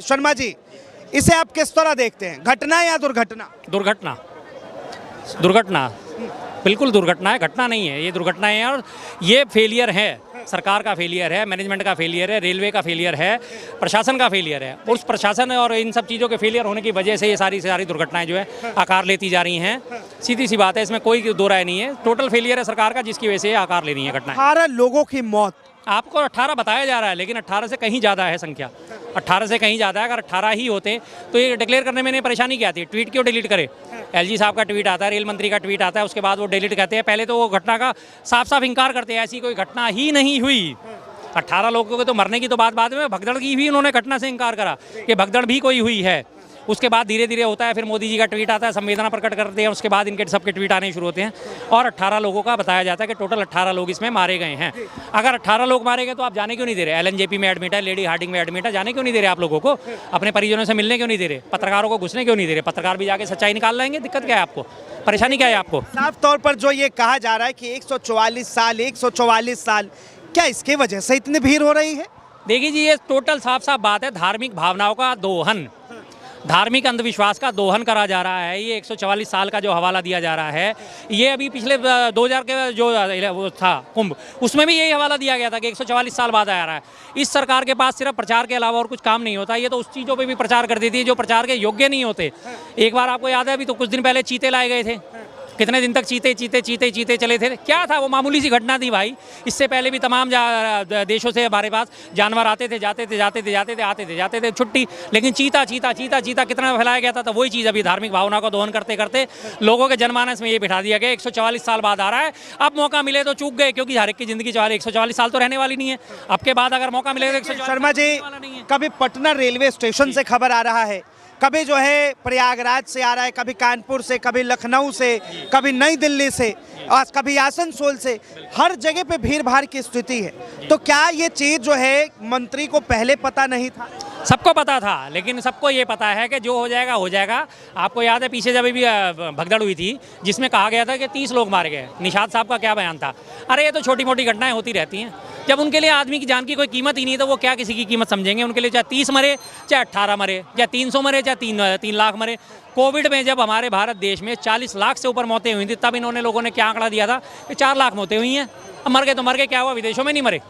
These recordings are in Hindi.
शर्मा जी, इसे आप किस तरह देखते हैं, घटना या दुर्घटना? दुर्घटना, दुर्घटना, बिल्कुल दुर्घटना है, घटना नहीं है, ये दुर्घटना है। और ये फेलियर है, सरकार का फेलियर है, मैनेजमेंट का फेलियर है, रेलवे का फेलियर है, प्रशासन का फेलियर है। उस प्रशासन और इन सब चीज़ों के फेलियर होने की वजह से ये सारी दुर्घटनाएं जो है आकार लेती जा रही हैं। सीधी सी बात है, इसमें कोई दो राय नहीं है। टोटल फेलियर है सरकार का, जिसकी वजह से आकार ले रही है घटनाएं। 18 लोगों की मौत, आपको 18 बताया जा रहा है, लेकिन 18 से कहीं ज़्यादा है संख्या, 18 से कहीं ज़्यादा है। अगर 18 ही होते तो ये डिक्लेयर करने में परेशानी क्या आती? ट्वीट क्यों डिलीट करे? एलजी साहब का ट्वीट आता है, रेल मंत्री का ट्वीट आता है, उसके बाद वो डिलीट कहते हैं। पहले तो वो घटना का साफ साफ इंकार करते हैं, ऐसी कोई घटना ही नहीं हुई। 18 लोगों के तो मरने की तो बात बाद में, भगदड़ की भी उन्होंने घटना से इंकार करा कि भगदड़ भी कोई हुई है। उसके बाद धीरे धीरे होता है, फिर मोदी जी का ट्वीट आता है, संवेदना प्रकट करते हैं, उसके बाद इनके सबके ट्वीट आने शुरू होते हैं और 18 लोगों का बताया जाता है कि टोटल 18 लोग इसमें मारे गए हैं। अगर 18 लोग मारे गए तो आप जाने क्यों नहीं दे रहे? एलएनजेपी में एडमिट है, लेडी हार्डिंग में एडमिट है, जाने क्यों नहीं दे रहे आप लोगों को? अपने परिजनों से मिलने क्यों नहीं दे रहे? पत्रकारों को घुसने क्यों नहीं दे रहे? पत्रकार भी जाके सच्चाई निकाल लाएंगे, दिक्कत क्या है आपको? परेशानी क्या है आपको? साफ तौर पर जो ये कहा जा रहा है कि 144 साल, क्या इसके वजह से इतनी भीड़ हो रही है? देखिए जी, ये टोटल साफ साफ बात है, धार्मिक भावनाओं का दोहन, धार्मिक अंधविश्वास का दोहन करा जा रहा है। ये 144 साल का जो हवाला दिया जा रहा है, ये अभी पिछले 2000 के जो वो था कुंभ, उसमें भी यही हवाला दिया गया था कि 144 साल बाद आ रहा है। इस सरकार के पास सिर्फ प्रचार के अलावा और कुछ काम नहीं होता। ये तो उस चीज़ों पे भी प्रचार कर देती है जो प्रचार के योग्य नहीं होते। एक बार आपको याद है, अभी तो कुछ दिन पहले चीते लाए गए थे, कितने दिन तक चीते चले थे? क्या था वो? मामूली सी घटना थी भाई। इससे पहले भी तमाम देशों से हमारे पास जानवर आते थे, जाते थे, आते थे, जाते थे, छुट्टी। लेकिन चीता कितना फैलाया गया था। तो वही चीज़ अभी धार्मिक भावना को दोहन करते करते लोगों के जनमानस में ये बिठा दिया गया। 144 साल बाद आ रहा है, अब मौका मिले तो चूक गए, क्योंकि हर एक की जिंदगी 144 साल तो रहने वाली नहीं है। अब के बाद अगर मौका मिलेगा तो शर्मा जी, कभी पटना रेलवे स्टेशन से खबर आ रहा है, कभी जो है प्रयागराज से आ रहा है, कभी कानपुर से, कभी लखनऊ से, कभी नई दिल्ली से और कभी आसनसोल से, हर जगह पे भीड़ भाड़ की स्थिति है। तो क्या ये चीज़ जो है मंत्री को पहले पता नहीं था? सबको पता था, लेकिन सबको ये पता है कि जो हो जाएगा हो जाएगा। आपको याद है पीछे जब भी भगदड़ हुई थी, जिसमें कहा गया था कि 30 लोग मारे गए, निषाद साहब का क्या बयान था? अरे ये तो छोटी मोटी घटनाएं होती रहती हैं। जब उनके लिए आदमी की जान की कोई कीमत ही नहीं, तो वो क्या किसी की कीमत समझेंगे? उनके लिए चाहे 30 मरे, चाहे 18 मरे, चाहे 300 मरे, चाहे 3 लाख मरे। कोविड में जब हमारे भारत देश में 40 लाख से ऊपर मौतें हुई थी, तब इन्होंने लोगों ने क्या आंकड़ा दिया था कि 4 लाख मौतें हुई हैं। अब मर गए तो मर गए, क्या हुआ? विदेशों में नहीं मरे।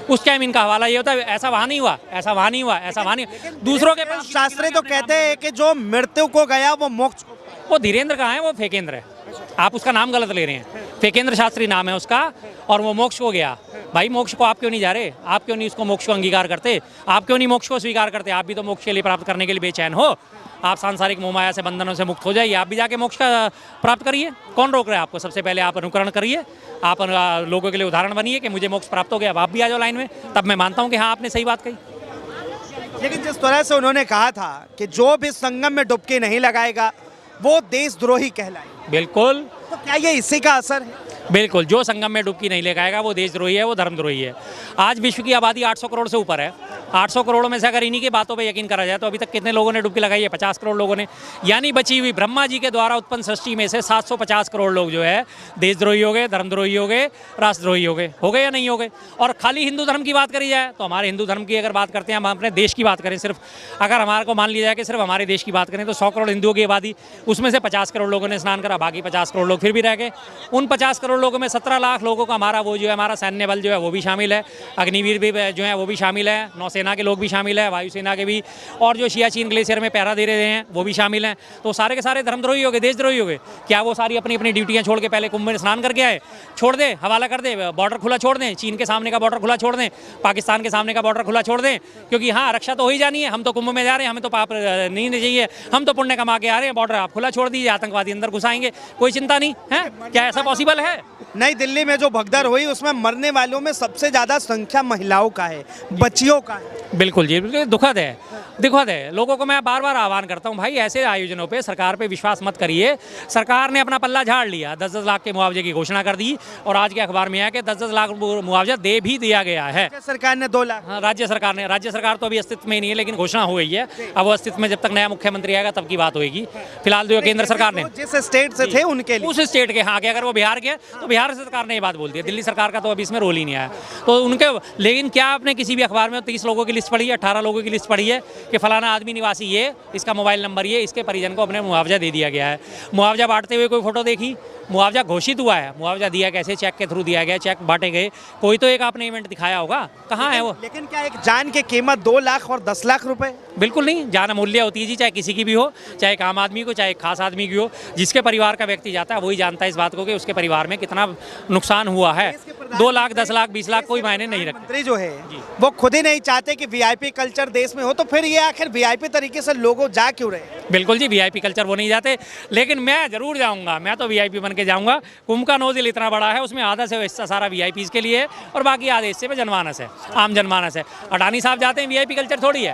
उस टाइम इनका हवाला ये होता है, ऐसा वहाँ नहीं हुआ, ऐसा वहाँ नहीं हुआ, ऐसा वहाँ नहीं। दूसरों के पास शास्त्री तो कहते हैं कि जो मृत्यु को गया वो मोक्ष को। वो धीरेन्द्र कहाँ है? वो फेकेंद्र है। आप उसका नाम गलत ले रहे हैं। फेकेंद्र शास्त्री नाम है उसका, और वो मोक्ष को गया। भाई मोक्ष को आप क्यों नहीं जा रहे? आप क्यों नहीं उसको मोक्ष को अंगीकार करते? आप क्यों नहीं मोक्ष को स्वीकार करते? आप भी तो मोक्ष के लिए प्राप्त करने के लिए बेचैन हो। आप सांसारिक मोहमाया से बंधनों से मुक्त हो जाइए, आप भी जाके मोक्ष का प्राप्त करिए। कौन रोक रहा है आपको? सबसे पहले आप अनुकरण करिए, आप लोगों के लिए उदाहरण बनिए कि मुझे मोक्ष प्राप्त हो गया। अब आप भी आ जाओ लाइन में, तब मैं मानता हूँ कि हाँ आपने सही बात कही। लेकिन जिस तरह से उन्होंने कहा था कि जो भी संगम में डुबकी नहीं लगाएगा वो देशद्रोही कहलाएगा, बिल्कुल, तो क्या ये इसी का असर है? बिल्कुल, जो संगम में डुबकी नहीं लगाएगा वो देशद्रोही है, वो धर्मद्रोही है। आज विश्व की आबादी 800 करोड़ से ऊपर है। 800 करोड़ में से अगर इन्हीं की बातों पे यकीन करा जाए तो अभी तक कितने लोगों ने डुबकी लगाई है? 50 करोड़ लोगों ने। यानी बची हुई ब्रह्मा जी के द्वारा उत्पन्न सृष्टि में से 750 करोड़ लोग जो है देशद्रोही हो गए, धर्मद्रोही हो गए, राष्ट्रद्रोही हो गए या नहीं हो गए? और खाली हिंदू धर्म की बात करी जाए तो हमारे हिंदू धर्म की अगर बात करते हैं, हम अपने देश की बात करें सिर्फ, अगर हमारे को मान लिया जाए कि सिर्फ हमारे देश की बात करें तो 100 करोड़ हिंदुओं की आबादी, उसमें से 50 करोड़ लोगों ने स्नान करा, बाकी 50 करोड़ लोग फिर भी रह गए। उन 50 करोड़ लोगों में 17 लाख लोगों का हमारा वो जो है हमारा सैन्य बल जो है वो भी शामिल है, अग्निवीर भी जो है वो भी शामिल है, नौसेना के लोग भी शामिल है, वायुसेना के भी, और जो सियाचिन ग्लेशियर में पहरा दे रहे हैं वो भी शामिल हैं। तो सारे के सारे धर्मद्रोही हो गए, देशद्रोही हो गए। क्या वो सारी अपनी अपनी ड्यूटियां छोड़ के पहले कुंभ में स्नान करके आए? छोड़ दें, हवाला कर दें, बॉर्डर खुला छोड़ दें, चीन के सामने का बॉर्डर खुला छोड़ दें, पाकिस्तान के सामने का बॉर्डर खुला छोड़ दें, क्योंकि हाँ रक्षा तो हो ही जानी है। हम तो कुंभ में जा रहे हैं, हमें तो पाप नहीं चाहिए, हम तो पुण्य कमा के आ रहे हैं। बॉर्डर आप खुला छोड़ दीजिए, आतंकवादी अंदर घुसाएंगे, कोई चिंता नहीं है। क्या ऐसा पॉसिबल है? नई दिल्ली में जो भगदड़ हुई उसमें मरने वालों में सबसे ज्यादा संख्या महिलाओं का है, बच्चियों का है। बिल्कुल जी, बिल्कुल दुखद है, दुखद है। लोगों को मैं बार बार आह्वान करता हूं, भाई ऐसे आयोजनों पे सरकार पे विश्वास मत करिए। सरकार ने अपना पल्ला झाड़ लिया, 10-10 लाख के मुआवजे की घोषणा कर दी, और आज के अखबार में आया कि 10-10 लाख मुआवजा दे भी दिया गया है। सरकार ने 2 लाख, हाँ राज्य सरकार तो अभी अस्तित्व में नहीं है, लेकिन घोषणा हो गई है। अब वो अस्तित्व में जब तक नया मुख्यमंत्री आएगा तब की बात होगी। फिलहाल जो केंद्र सरकार ने जिस स्टेट से थे उनके लिए, उस स्टेट के, हाँ, अगर वो बिहार के तो बिहार सरकार ने ये बात बोल दी है। दिल्ली सरकार का तो अभी इसमें रोल ही नहीं आया तो उनके। लेकिन क्या आपने किसी भी अखबार में 30 लोगों की लिस्ट पढ़ी है, 18 लोगों की लिस्ट पढ़ी है? कि फलाना आदमी निवासी ये, इसका मोबाइल नंबर ये, इसके परिजन को अपने मुआवजा दे दिया गया है। मुआवजा बांटते हुए कोई फोटो देखी? मुआवजा घोषित हुआ है, मुआवजा दिया कैसे? चेक के थ्रू दिया गया, चेक बांटे गए, कोई तो एक आपने इवेंट दिखाया होगा, कहाँ है वो? लेकिन क्या एक जान की कीमत 2 लाख और 10 लाख रुपए? बिल्कुल नहीं, जान अमूल्य होती है जी, चाहे किसी की भी हो, चाहे एक आम आदमी को, चाहे एक खास आदमी की हो। जिसके परिवार का व्यक्ति जाता है वही जानता है इस बात को कि उसके परिवार में कितना नुकसान हुआ है। 2 लाख, 10 लाख, 20 लाख कोई मायने नहीं रखते। मंत्री जो है वो खुद ही नहीं चाहते कि वीआईपी कल्चर देश में हो, तो फिर ये आखिर वीआईपी तरीके से लोगों जा क्यों रहे? बिल्कुल जी, वीआईपी कल्चर वो नहीं जाते, लेकिन मैं जरूर जाऊंगा, मैं तो वीआईपी बन के जाऊंगा। कुंभ का नोजल इतना बड़ा है, उसमें आधा से हिस्सा सारा वीआईपीज के लिए है और बाकी आधे हिस्से पे जनमानस है, आम जनमानस है। अडानी साहब जाते हैं वीआईपी कल्चर थोड़ी है,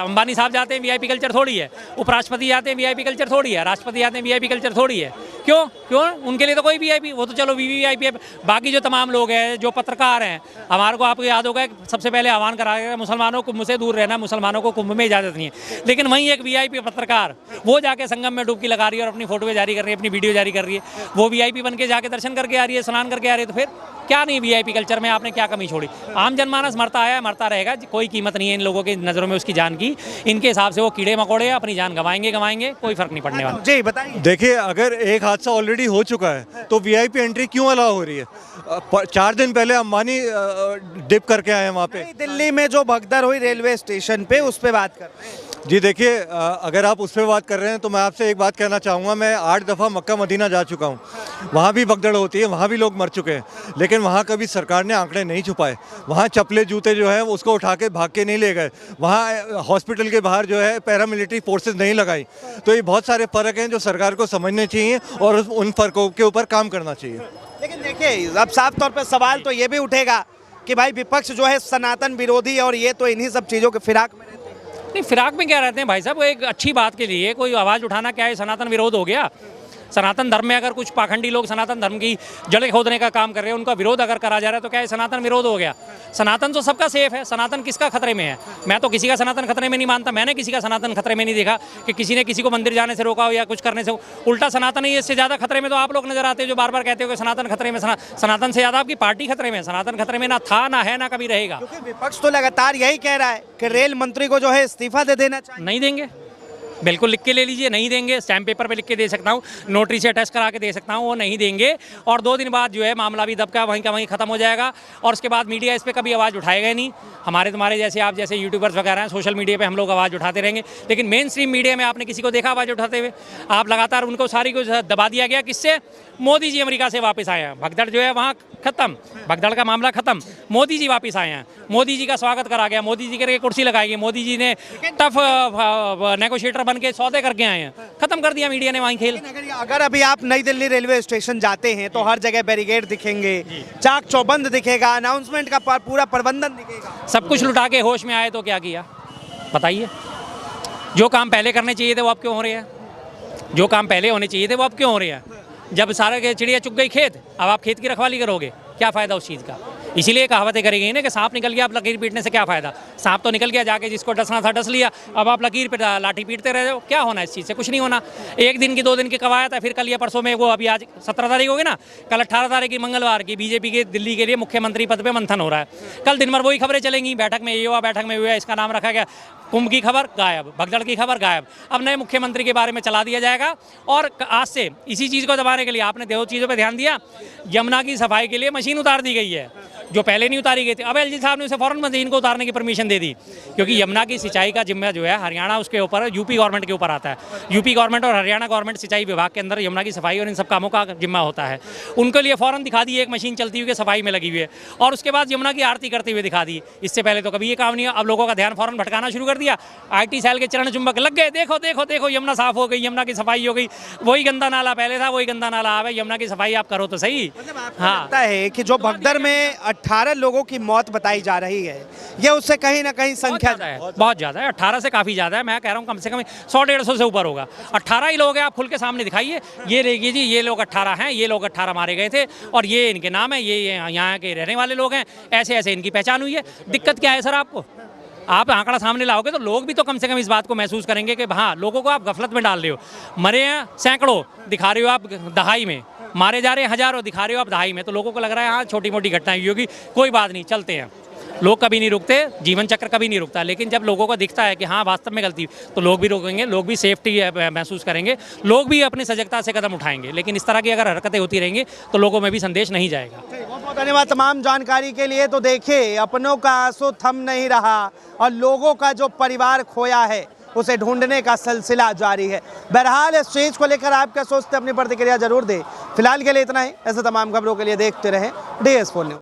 अंबानी साहब जाते हैं वीआईपी कल्चर थोड़ी है, उपराष्ट्रपति जाते हैं वीआईपी कल्चर थोड़ी है, राष्ट्रपति जाते हैं वीआईपी कल्चर थोड़ी है। क्यों क्यों? उनके लिए तो कोई वीआईपी, वो तो चलो वीवीआईपी है। बाकी जो तमाम लोग हैं, जो पत्रकार हैं, हमारे को आपको याद होगा सबसे पहले आह्वान करा गया मुसलमानों को कुंभ से दूर रहना, मुसलमानों को कुंभ में इजाजत नहीं है। लेकिन वहीं एक वीआईपी पत्रकार वो जाके संगम में डुबकी लगा रही है और अपनी फोटो जारी कर रही है, अपनी वीडियो जारी कर रही है, वो वीआईपी बन के जाके दर्शन करके आ रही है, स्नान करके आ रही है। तो फिर क्या नहीं, वीआईपी कल्चर में आपने क्या कमी छोड़ी? आम जनमानस मरता आया, मरता रहेगा, कोई कीमत नहीं है इन लोगों की नज़रों में उसकी जान की। इनके हिसाब से वो कीड़े मकोड़े अपनी जान गंवाएंगे, कोई फर्क नहीं पड़ने वाला। जी बताइए। देखिए, अगर एक हादसा ऑलरेडी हो चुका है तो वीआईपी एंट्री क्यों अलाउ हो रही है? 4 दिन पहले अंबानी डिप करके आए हैं वहाँ पे। दिल्ली में जो भगदड़ हुई रेलवे स्टेशन पे, उस पे बात कर रहे हैं। जी देखिए, अगर आप उस पर बात कर रहे हैं तो मैं आपसे एक बात कहना चाहूँगा। मैं 8 दफ़ा मक्का मदीना जा चुका हूँ, वहाँ भी भगदड़ होती है, वहाँ भी लोग मर चुके हैं, लेकिन वहाँ कभी सरकार ने आंकड़े नहीं छुपाए। वहाँ चप्पले जूते जो है उसको उठा के भाग के नहीं ले गए, वहाँ हॉस्पिटल के बाहर जो है पैरामिलिट्री फोर्सेज नहीं लगाई। तो ये बहुत सारे फ़र्क हैं जो सरकार को समझने चाहिए और उन फ़र्कों के ऊपर काम करना चाहिए। लेकिन देखिए, अब साफ तौर पे सवाल तो ये भी उठेगा कि भाई विपक्ष जो है सनातन विरोधी है और ये तो इन्हीं सब चीज़ों के फिराक में रहते हैं। नहीं, फिराक में क्या रहते हैं भाई साहब? वो एक अच्छी बात के लिए कोई आवाज़ उठाना क्या है सनातन विरोध हो गया? सनातन धर्म में अगर कुछ पाखंडी लोग सनातन धर्म की जड़ें खोदने का काम कर रहे हैं, उनका विरोध अगर करा जा रहा है तो क्या है सनातन विरोध हो गया? सनातन तो सबका सेफ है, सनातन किसका खतरे में है? मैं तो किसी का सनातन खतरे में नहीं मानता, मैंने किसी का सनातन खतरे में नहीं देखा कि किसी ने किसी को मंदिर जाने से रोका हो या कुछ करने से। उल्टा सनातन ही इससे ज़्यादा खतरे में तो आप लोग नजर आते हो जो बार बार कहते हो कि सनातन खतरे में। सनातन से ज़्यादा आपकी पार्टी खतरे में। सनातन खतरे में ना था, ना है, ना कभी रहेगा। क्योंकि विपक्ष तो लगातार यही कह रहा है कि रेल मंत्री को जो है इस्तीफा दे देना चाहिए। नहीं देंगे, बिल्कुल लिख के ले लीजिए, नहीं देंगे। स्टैम्प पेपर पे लिख के दे सकता हूँ, नोटरी से अटैच करा के दे सकता हूँ, वो नहीं देंगे। और 2 दिन बाद जो है मामला भी दबका वहीं का वहीं ख़त्म हो जाएगा और उसके बाद मीडिया इस पर कभी आवाज़ उठाएगा नहीं। हमारे तुम्हारे जैसे आप जैसे यूट्यूबर्स वगैरह हैं, सोशल मीडिया पे हम लोग आवाज़ उठाते रहेंगे, लेकिन मेन स्ट्रीम मीडिया में आपने किसी को देखा आवाज़ उठाते हुए? आप लगातार उनको सारी को दबा दिया गया। किससे? मोदी जी अमेरिका से वापस आए हैं, भगदड़ जो है वहाँ खत्म, भगदड़ का मामला खत्म। मोदी जी वापस आए हैं, मोदी जी का स्वागत करा गया, मोदी जी के कुर्सी लगाई गई, मोदी जी ने टफ नेगोशिएटर बन के सौदे करके आए हैं, खत्म कर दिया मीडिया ने वहीं खेल। अगर अभी आप नई दिल्ली रेलवे स्टेशन जाते हैं तो हर जगह बैरिकेड दिखेंगे, चाक चौबंद दिखेगा, अनाउंसमेंट का पूरा प्रबंधन दिखेगा। सब कुछ लुटा के होश में आए तो क्या किया बताइए? जो काम पहले करने चाहिए थे वो अब क्यों हो रहे हैं? जो काम पहले होने चाहिए थे वो अब क्यों हो रहे हैं? जब सारे के चिड़िया चुग गई खेत, अब आप खेत की रखवाली करोगे, क्या फ़ायदा उस चीज़ का? इसीलिए कहावतें करी गई ना कि सांप निकल गया, अब लकीर पीटने से क्या फ़ायदा? सांप तो निकल गया, जाके जिसको डसना था डस लिया, अब आप लकीर पे लाठी पीटते रह जाओ, क्या होना इस चीज़ से? कुछ नहीं होना। 1 दिन की 2 दिन की कवायद है, फिर कल या परसों में वो अभी आज 17 तारीख होगी ना, कल 18 तारीख की मंगलवार की बीजेपी के दिल्ली के लिए मुख्यमंत्री पद पर मंथन हो रहा है। कल दिन भर वही खबरें चलेंगी, बैठक में ये हुआ, बैठक में हुआ, इसका नाम रखा गया, कुंभ की खबर गायब, भगदड़ की खबर गायब। अब नए मुख्यमंत्री के बारे में चला दिया जाएगा और आज से इसी चीज़ को दबाने के लिए आपने 2 चीज़ों पे ध्यान दिया। यमुना की सफाई के लिए मशीन उतार दी गई है जो पहले नहीं उतारी गई थी। अब एलजी साहब ने उसे फौरन मशीन को उतारने की परमिशन दे दी, क्योंकि यमुना की सिंचाई का जिम्मा जो है हरियाणा उसके ऊपर यूपी गवर्नमेंट के ऊपर आता है। यूपी गवर्नमेंट और हरियाणा गवर्नमेंट सिंचाई विभाग के अंदर यमुना की सफाई और इन सब कामों का जिम्मा होता है। उनके लिए फौरन दिखा दी एक मशीन चलती हुई सफाई में लगी हुई है और उसके बाद यमुना की आरती करते हुए दिखा दी। इससे पहले तो कभी ये काम नहीं है। अब लोगों का ध्यान फौरन भटकाना शुरू कर दिया। IT सेल के चरण चुंबक लग गए, देखो देखो देखो यमुना साफ हो गई, यमुना की सफाई हो गई, वही गंदा नाला पहले था, वही गंदा नाला आवे, यमुना की सफाई आप करो तो सही। हाँ, लगता है कि जो भगदड़ में 18 लोगों की मौत बताई जा रही है, ये उससे कहीं ना कहीं संख्या बहुत ज़्यादा है। 18 से काफ़ी ज़्यादा है। मैं कह रहा हूँ कम से कम 100-150 से ऊपर होगा। 18 ही लोग हैं, आप खुल के सामने दिखाइए। ये देखिए जी, ये लोग 18 हैं, ये लोग 18 मारे गए थे और ये इनके नाम है, ये यहाँ के रहने वाले लोग हैं, ऐसे ऐसे इनकी पहचान हुई है। दिक्कत क्या है सर आपको? आप आंकड़ा सामने लाओगे तो लोग भी तो कम से कम इस बात को महसूस करेंगे कि हाँ, लोगों को आप गफलत में डाल रहे हो। मरे हैं सैकड़ों, दिखा रहे हो आप दहाई में, मारे जा रहे हैं हज़ारों, दिखा रहे हो आप दहाई में, तो लोगों को लग रहा है हाँ छोटी मोटी घटनाएं हुई होगी, कोई बात नहीं, चलते हैं। लोग कभी नहीं रुकते, जीवन चक्र कभी नहीं रुकता, लेकिन जब लोगों को दिखता है कि हाँ वास्तव में गलती, तो लोग भी रोकेंगे, लोग भी सेफ्टी महसूस करेंगे, लोग भी अपनी सजगता से कदम उठाएंगे। लेकिन इस तरह की अगर हरकतें होती रहेंगी तो लोगों में भी संदेश नहीं जाएगा। बहुत बहुत धन्यवाद तमाम जानकारी के लिए। तो देखिए, अपनों का आंसू थम नहीं रहा और लोगों का जो परिवार खोया है उसे ढूंढने का सिलसिला जारी है। बहरहाल इस चीज को लेकर आप क्या सोचते हैं, अपनी प्रतिक्रिया जरूर दें। फिलहाल के लिए इतना ही। ऐसे तमाम खबरों के लिए देखते रहें DS4 न्यूज़।